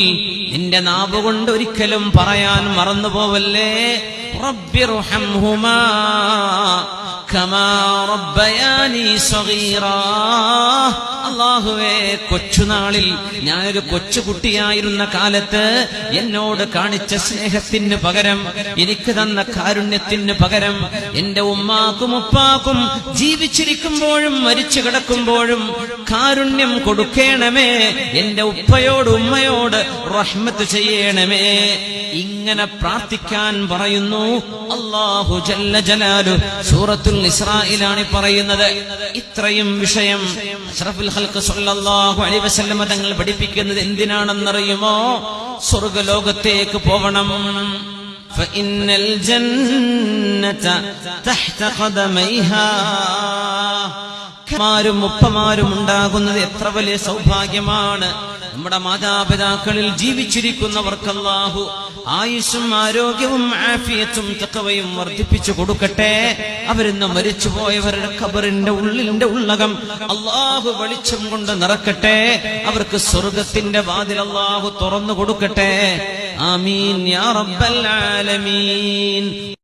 നിന്റെ നാവ് കൊണ്ട് ഒരിക്കലും പറയാൻ മറന്നുപോവല്ലേ. റബ്ബിർഹംഹുമാ കമാ റബ്ബയാനി സഗീറാ. അല്ലാഹുവേ, കൊച്ചുനാളിൽ ഞാനൊരു കൊച്ചുകുട്ടിയായിരുന്ന കാലത്ത് എന്നോട് കാണിച്ച സ്നേഹത്തിന് പകരം, എനിക്ക് തന്ന കാരുണ്യത്തിന് പകരം എന്റെ ഉമ്മാക്കും ഉപ്പാക്കും ജീവിച്ചിരിക്കുമ്പോഴും മരിച്ചു കിടക്കുമ്പോഴും കാരുണ്യം കൊടുക്കണമേ. എന്റെ ഉപ്പയോട് ഉമ്മയോട് റഹ്മത്ത് ചെയ്യണമേ. ഇങ്ങനെ പ്രാർത്ഥിക്കാൻ പറയുന്നു അല്ലാഹു ജല്ല ജലാലു. സൂറത്തുൽ ഇസ്രായിലാണ് പറയുന്നത്. ഇത്രയും വിഷയം അഷ്റഫുൽ ഖൽഖ് സ്വല്ലല്ലാഹു അലൈഹി വസല്ലം തങ്ങൾ പഠിപ്പിക്കുന്നത് എന്തിനാണെന്നറിയുമോ? സ്വർഗ്ഗലോകത്തേക്ക് പോവണം. ഫഇന്നൽ ജന്നത തഹ്ത ഖദമൈഹാ. മാരും ഉപ്പമാരും ഉണ്ടാകുന്നത് എത്ര വലിയ സൗഭാഗ്യമാണ്. നമ്മുടെ മാതാപിതാക്കളിൽ ജീവിച്ചിരിക്കുന്നവർക്ക് അല്ലാഹു ആയുസ്സും ആരോഗ്യവും ആഫിയത്തും തഖ്വയും വർദ്ധിപ്പിച്ചു കൊടുക്കട്ടെ. അവരിന്ന് മരിച്ചുപോയവരുടെ ഖബറിന്റെ ഉള്ളകം അല്ലാഹു വെളിച്ചം കൊണ്ട് നിറക്കട്ടെ. അവർക്ക് സ്വർഗ്ഗത്തിന്റെ വാതിൽ അല്ലാഹു തുറന്നു കൊടുക്കട്ടെ. ആമീൻ യാ റബ്ബൽ ആലമീൻ.